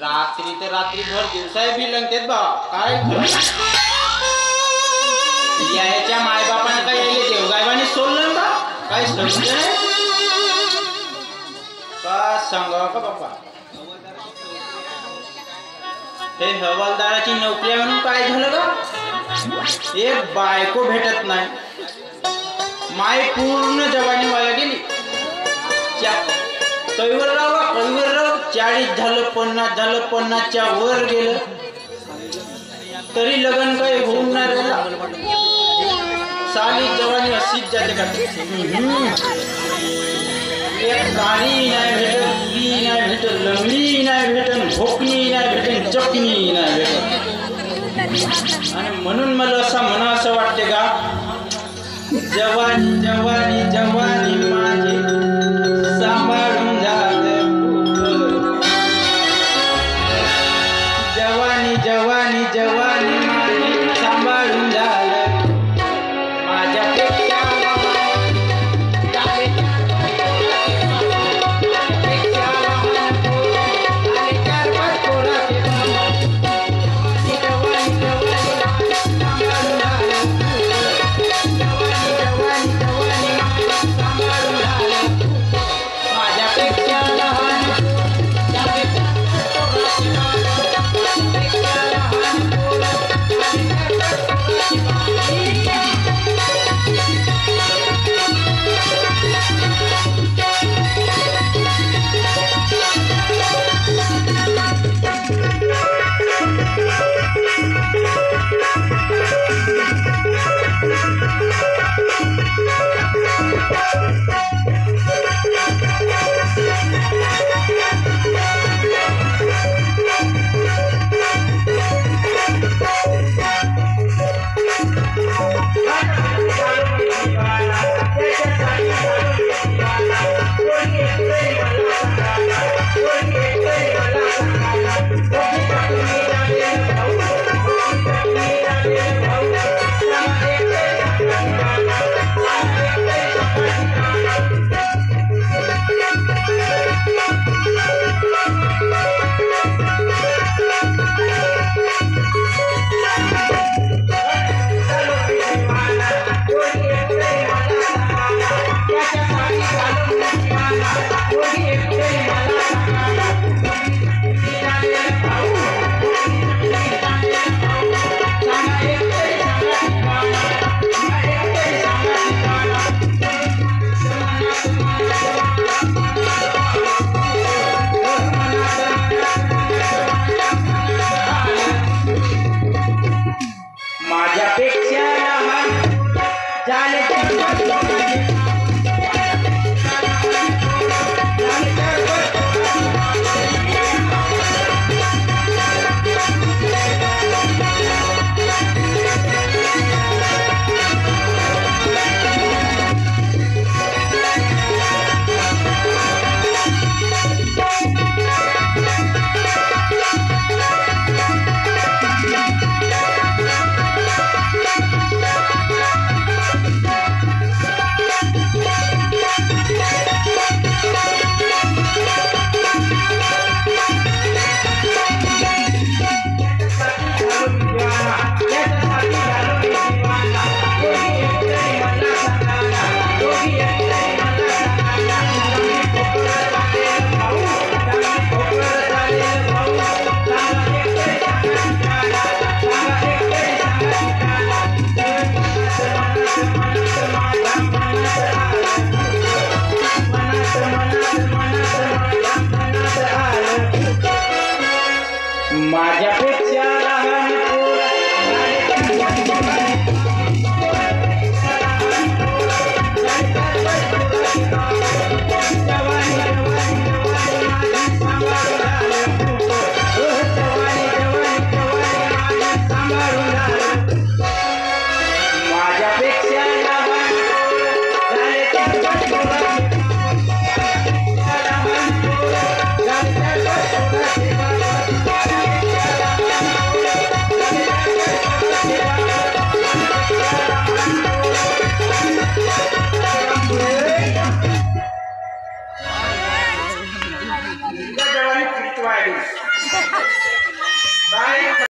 रात्री ते रात्रीभर दिवसाही बी लंगतेत बा काय याच्या मायबापाने काय यायले देवगायबाने सोडलं का काय समजलं का सांगा का बापा हे हवालदाराची नोकरी म्हणून काय झालं का एक बायको भेटत नाही माय पूर्ण जवानी वाया गेली कैवर राव 40 झालं 50 झालं 50च्या वर गेलं तरी लग्न काही होऊन नाही राहिलं साली जवानी अशीच जाते का एक गाणी नाही भेटत ती नाही भेटत लंगडी नाही भेटत भोकणी नाही भेटत चकणी नाही भेटत आणि म्हणून मला असं म्हणा असं वाटते का जवानी जवानी जवानी